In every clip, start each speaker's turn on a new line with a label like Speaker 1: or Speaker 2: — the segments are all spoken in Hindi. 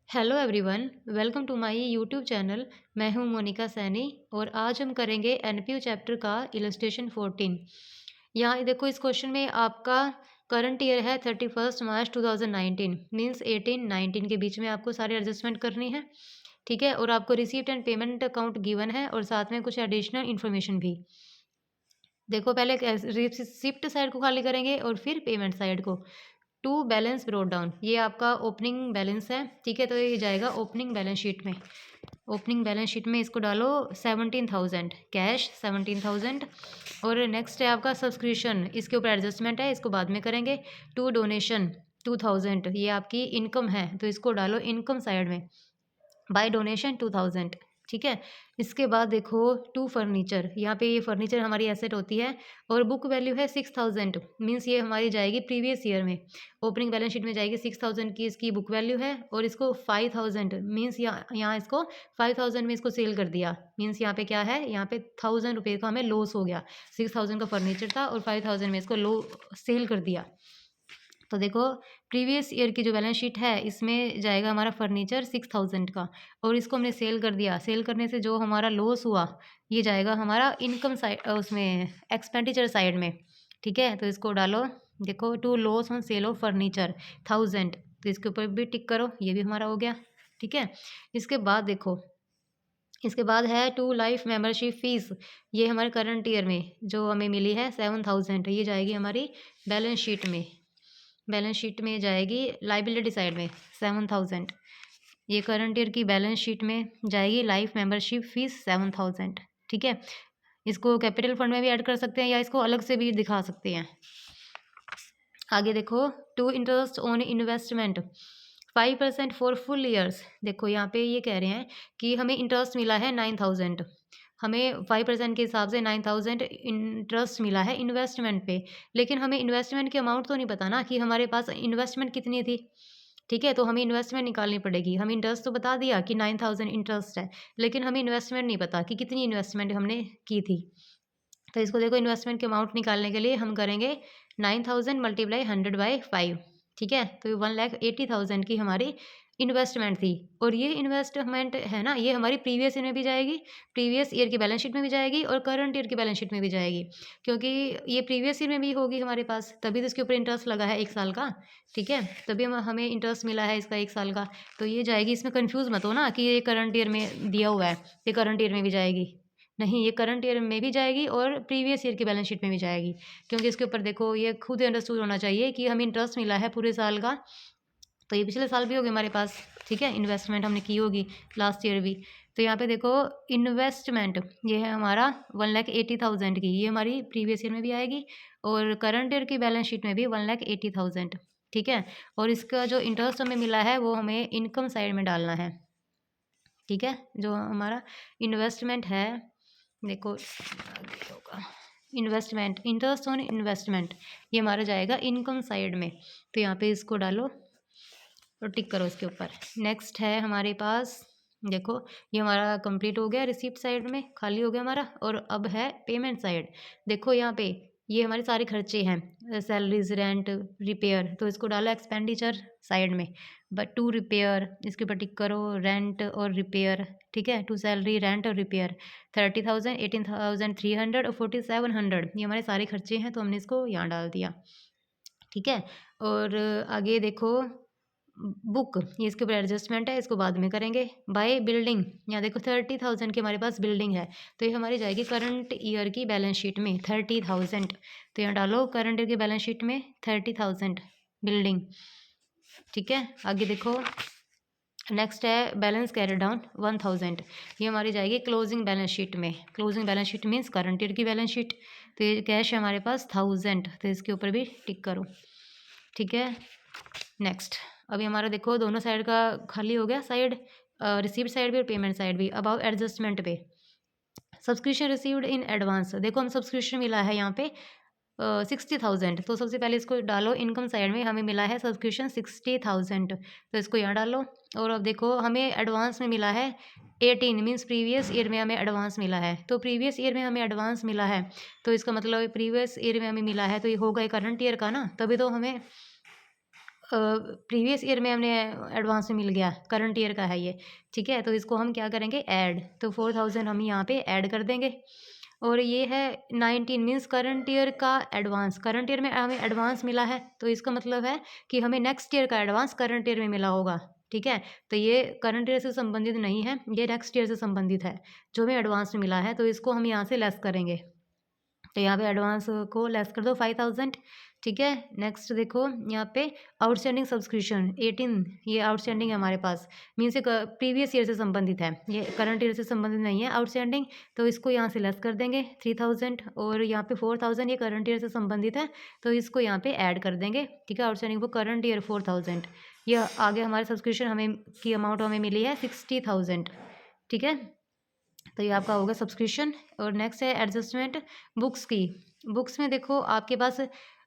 Speaker 1: Hello everyone, welcome to my YouTube channel. मैं हूं मोनिका सैनी और आज हम करेंगे एनपीयू चैप्टर का इलस्ट्रेशन 14। यहाँ देखो, इस क्वेश्चन में आपका करंट ईयर है 31 मार्च 2019, मीन्स 18-19 के बीच में आपको सारे एडजस्टमेंट करनी है। ठीक है, और आपको receipt and payment account given है और साथ में कुछ एडिशनल इन्फॉर्मेशन भी। देखो, पहले रिसिप्ट साइड को खाली करेंगे और फिर पेमेंट साइड को। टू बैलेंस ब्रोट डाउन, ये आपका ओपनिंग बैलेंस है। ठीक है, तो ये जाएगा ओपनिंग बैलेंस शीट में। ओपनिंग बैलेंस शीट में इसको डालो 17,000 कैश, 17,000। और नेक्स्ट है आपका सब्सक्रिप्शन, इसके ऊपर एडजस्टमेंट है, इसको बाद में करेंगे। टू डोनेशन 2,000, ये आपकी इनकम है तो इसको डालो इनकम साइड में। By donation 2,000। ठीक है, इसके बाद देखो टू फर्नीचर, यहाँ पे ये फर्नीचर हमारी एसेट होती है और बुक वैल्यू है 6,000, मीन्स ये हमारी जाएगी प्रीवियस ईयर में। ओपनिंग बैलेंस शीट में जाएगी 6,000 की इसकी बुक वैल्यू है और इसको 5,000 मीन्स यहाँ इसको 5,000 में इसको सेल कर दिया। मीन्स यहाँ पे क्या है, यहाँ पे 1,000 रुपये का हमें लॉस हो गया। 6,000 का फर्नीचर था और 5,000 में इसको सेल कर दिया। तो देखो, प्रीवियस ईयर की जो बैलेंस शीट है इसमें जाएगा हमारा फर्नीचर 6,000 का और इसको हमने सेल कर दिया। सेल करने से जो हमारा लॉस हुआ ये जाएगा हमारा इनकम साइड, उसमें एक्सपेंडिचर साइड में। ठीक है, तो इसको डालो। देखो, to loss on sale of furniture 1,000, तो इसके ऊपर भी टिक करो, ये भी हमारा हो गया। ठीक है, इसके बाद देखो, इसके बाद है टू लाइफ मेंबरशिप फीस, ये हमारे करंट ईयर में जो हमें मिली है 7,000, ये जाएगी हमारी बैलेंस शीट में। बैलेंस शीट में जाएगी लाइबिलिटी साइड में 7,000। ये करंट ईयर की बैलेंस शीट में जाएगी लाइफ मेंबरशिप फीस 7,000। ठीक है, इसको कैपिटल फंड में भी ऐड कर सकते हैं या इसको अलग से भी दिखा सकते हैं। आगे देखो, to interest on investment 5% for full years. देखो, यहाँ पे ये कह रहे हैं कि हमें इंटरेस्ट मिला है 9,000, हमें 5% के हिसाब से 9,000 इंटरेस्ट मिला है इन्वेस्टमेंट पे। लेकिन हमें इन्वेस्टमेंट की अमाउंट तो नहीं पता ना कि हमारे पास इन्वेस्टमेंट कितनी थी। ठीक है, तो हमें इन्वेस्टमेंट निकालनी पड़ेगी। हमें इंटरेस्ट तो बता दिया कि 9,000 इंटरेस्ट है, लेकिन हमें इन्वेस्टमेंट नहीं पता कि कितनी इन्वेस्टमेंट हमने की थी। तो इसको देखो, इन्वेस्टमेंट के अमाउंट निकालने के लिए हम करेंगे 9,000 मल्टीप्लाई 100/5। ठीक है, तो 1,80,000 की हमारी इन्वेस्टमेंट थी। और ये इन्वेस्टमेंट है ना, ये हमारी प्रीवियस ईयर में भी जाएगी, प्रीवियस ईयर की बैलेंस शीट में भी जाएगी और करंट ईयर की बैलेंस शीट में भी जाएगी, क्योंकि ये प्रीवियस ईयर में भी होगी हमारे पास, तभी तो इसके ऊपर इंटरेस्ट लगा है 1 साल का। ठीक है, तभी हमें इंटरेस्ट मिला है इसका 1 साल का, तो ये जाएगी। इसमें कन्फ्यूज़ मत हो ना कि ये करंट ईयर में दिया हुआ है, ये करंट ईयर में भी जाएगी। नहीं, ये करंट ईयर में भी जाएगी और प्रीवियस ईयर की बैलेंस शीट में भी जाएगी, क्योंकि इसके ऊपर देखो ये खुद अंडरस्टूड होना चाहिए कि हमें इंटरेस्ट मिला है पूरे साल का, तो ये पिछले साल भी होगी हमारे पास। ठीक है, इन्वेस्टमेंट हमने की होगी लास्ट ईयर भी। तो यहाँ पे देखो, इन्वेस्टमेंट ये है हमारा 1,80,000 की, ये हमारी प्रीवियस ईयर में भी आएगी और करंट ईयर की बैलेंस शीट में भी 1,80,000। ठीक है, और इसका जो इंटरेस्ट हमें मिला है वो हमें इनकम साइड में डालना है। ठीक है, जो हमारा इन्वेस्टमेंट है, देखो आगे होगा इन्वेस्टमेंट, इंटरेस्ट ऑन इन्वेस्टमेंट, ये हमारा जाएगा इनकम साइड में। तो यहाँ पे इसको डालो और टिक करो इसके ऊपर। नेक्स्ट है हमारे पास, देखो ये हमारा कंप्लीट हो गया, रिसीप्ट साइड में खाली हो गया हमारा। और अब है पेमेंट साइड। देखो यहाँ पे ये हमारे सारे खर्चे हैं, सैलरीज, रेंट, रिपेयर, तो इसको डालो एक्सपेंडिचर साइड में। बट टू रिपेयर, इसके ऊपर टिक करो, रेंट और रिपेयर। ठीक है, टू सैलरी, रेंट और रिपेयर 30,000, 18,300 और 4,700, ये हमारे सारे खर्चे हैं, तो हमने इसको यहाँ डाल दिया। ठीक है, और आगे देखो बुक, ये इसके ऊपर एडजस्टमेंट है, इसको बाद में करेंगे। बाय बिल्डिंग, यहाँ देखो 30,000 की हमारे पास बिल्डिंग है, तो ये हमारी जाएगी करंट ईयर की बैलेंस शीट में 30,000। तो यहाँ डालो करंट ईयर की बैलेंस शीट में 30,000 बिल्डिंग। ठीक है, आगे देखो, नेक्स्ट है बैलेंस कैरी डाउन 1,000, ये हमारी जाएगी क्लोजिंग बैलेंस शीट में। Closing balance sheet means current year की बैलेंस शीट। तो ये कैश है हमारे पास 1,000, तो इसके ऊपर भी टिक करो। ठीक है, नेक्स्ट अभी हमारा देखो दोनों साइड का खाली हो गया, साइड रिसीप्ट साइड भी और पेमेंट साइड भी। अब आओ एडजस्टमेंट पे, सब्सक्रिप्शन रिसीव्ड इन एडवांस। देखो, हम सब्सक्रिप्शन मिला है यहाँ पे 60,000, तो सबसे पहले इसको डालो इनकम साइड में, हमें मिला है सब्सक्रिप्शन 60,000, तो इसको यहाँ डालो। और अब देखो हमें एडवांस में मिला है 18, मीन्स प्रीवियस ईयर में हमें एडवांस मिला है, तो प्रीवियस ईयर में हमें एडवांस मिला है, तो इसका मतलब प्रीवियस ईयर में हमें मिला है, तो ये होगा करंट ईयर का ना, तभी तो हमें प्रीवियस ईयर में हमने एडवांस में मिल गया, करंट ईयर का है ये, ठीक है। तो इसको हम क्या करेंगे, ऐड, तो 4000 हम यहाँ पे ऐड कर देंगे। और ये है 19 मीन्स करंट ईयर का एडवांस, करंट ईयर में हमें एडवांस मिला है, तो इसका मतलब है कि हमें नेक्स्ट ईयर का एडवांस करंट ईयर में मिला होगा, ठीक है। तो ये करंट ईयर से संबंधित नहीं है, ये नेक्स्ट ईयर से संबंधित है, जो हमें एडवांस में मिला है, तो इसको हम यहाँ से लेस करेंगे। तो यहाँ पे एडवांस को लेस कर दो 5000, ठीक है। नेक्स्ट देखो यहाँ पे आउटस्टैंडिंग सब्सक्रिप्शन 18, ये आउटस्टैंडिंग है हमारे पास, मीन्स ये प्रीवियस ईयर से संबंधित है, ये करंट ईयर से संबंधित नहीं है आउटस्टैंडिंग, तो इसको यहाँ से लेस कर देंगे 3000। और यहाँ पे 4000 ये करंट ईयर से संबंधित है, तो इसको यहाँ पे ऐड कर देंगे, ठीक है। आउटस्टैंडिंग वो करंट ईयर 4000, ये आगे हमारे सब्सक्रिप्शन हमें की अमाउंट हमें मिली है 60000, ठीक है। तो ये आपका होगा सब्सक्रिप्शन। और नेक्स्ट है एडजस्टमेंट बुक्स की। बुक्स में देखो आपके पास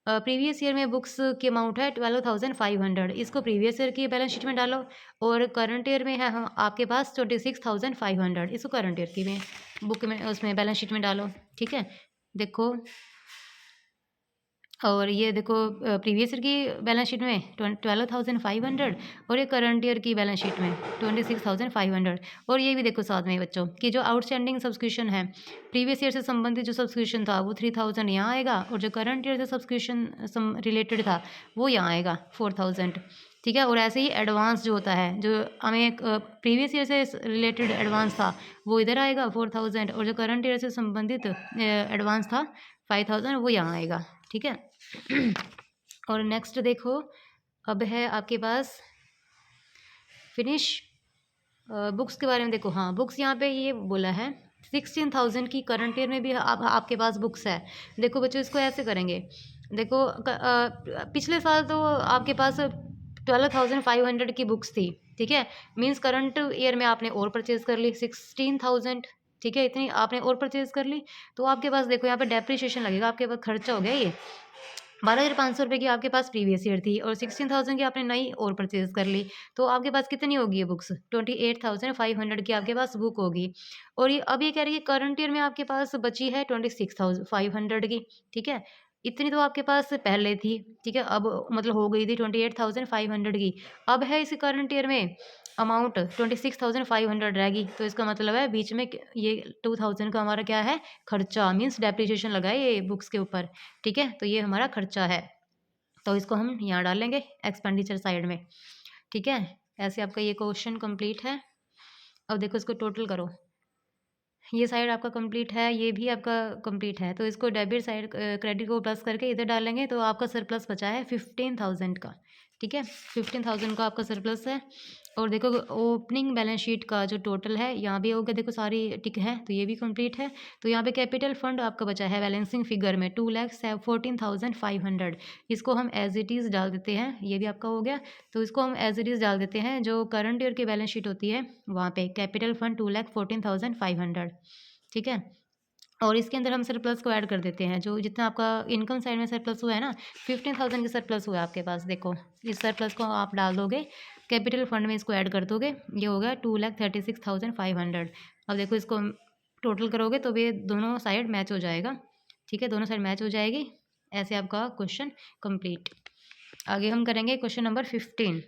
Speaker 1: प्रीवियस ईयर में बुक्स की अमाउंट है 12500, इसको प्रीवियस ईयर की बैलेंस शीट में डालो। और करंट ईयर में है हम आपके पास 26500, इसको करंट ईयर की में बुक में उसमें बैलेंस शीट में डालो, ठीक है। देखो और ये देखो प्रीवियस ईयर की बैलेंस शीट में 12500, और ये करंट ईयर की बैलेंस शीट में 26500। और ये भी देखो साथ में बच्चों कि जो आउटस्टैंडिंग सब्सक्रिप्शन है, प्रीवियस ईयर से संबंधित जो सब्सक्रिप्शन था वो 3000 यहाँ आएगा, और जो करंट ईयर से सब्सक्रिप्शन रिलेटेड था वो यहाँ आएगा 4000, ठीक है। और ऐसे ही एडवांस जो होता है, जो हमें प्रीवियस ईयर से रिलेटेड एडवांस था वो इधर आएगा 4000, और जो करंट ईयर से संबंधित एडवांस था 5000 वो यहाँ आएगा, ठीक है। और नेक्स्ट देखो अब है आपके पास फिनिश बुक्स के बारे में। देखो हाँ, बुक्स यहाँ पे ये बोला है 16000 की करंट ईयर में भी आपके पास बुक्स है। देखो बच्चों इसको ऐसे करेंगे, देखो पिछले साल तो आपके पास 12500 की बुक्स थी, ठीक है। मीन्स करंट ईयर में आपने और परचेज कर ली 16000, ठीक है, इतनी आपने और परचेज कर ली। तो आपके पास देखो यहाँ पे डेप्रिसिएशन लगेगा, आपके पास खर्चा हो गया ये 12500 रुपये की आपके पास प्रीवियस ईयर थी, और 16000 की आपने नई और परचेज कर ली, तो आपके पास कितनी होगी ये बुक्स 28500 की आपके पास बुक होगी। और ये अब ये कह रही है करंट ईयर में आपके पास बची है 26500 की, ठीक है। इतनी तो आपके पास पहले थी, ठीक है, अब मतलब हो गई थी 28500 की। अब है इस करंट ईयर में अमाउंट 26500 रहेगी, तो इसका मतलब है बीच में ये 2000 का हमारा क्या है, खर्चा, मीन्स डेप्रिसिएशन लगा है ये बुक्स के ऊपर, ठीक है। तो ये हमारा खर्चा है, तो इसको हम यहाँ डालेंगे एक्सपेंडिचर साइड में, ठीक है। ऐसे आपका ये क्वेश्चन कंप्लीट है। अब देखो इसको टोटल करो, ये साइड आपका कंप्लीट है, ये भी आपका कंप्लीट है, तो इसको डेबिट साइड क्रेडिट को प्लस करके इधर डालेंगे, तो आपका सरप्लस बचा है 15000 का, ठीक है। 15000 का आपका सरप्लस है। और देखो ओपनिंग बैलेंस शीट का जो टोटल है यहाँ भी हो गया, देखो सारी टिक है, तो ये भी कंप्लीट है। तो यहाँ पे कैपिटल फंड आपका बचा है बैलेंसिंग फिगर में 2,14,500, इसको हम एज इट इज़ डाल देते हैं, ये भी आपका हो गया। तो इसको हम एज इट इज़ डाल देते हैं, जो करंट ईयर की बैलेंस शीट होती है वहाँ पे कैपिटल फंड 2,14,500, ठीक है। और इसके अंदर हम सरप्लस को ऐड कर देते हैं, जो जितना आपका इनकम साइड में सरप्लस हुआ है ना, 15000 की सरप्लस हुआ है आपके पास। देखो इस सरप्लस को आप डाल दोगे कैपिटल फंड में, इसको ऐड कर दोगे, ये हो गया 2,36,500। अब देखो इसको टोटल करोगे तो ये दोनों साइड मैच हो जाएगा, ठीक है, दोनों साइड मैच हो जाएगी। ऐसे आपका क्वेश्चन कंप्लीट। आगे हम करेंगे क्वेश्चन नंबर 15।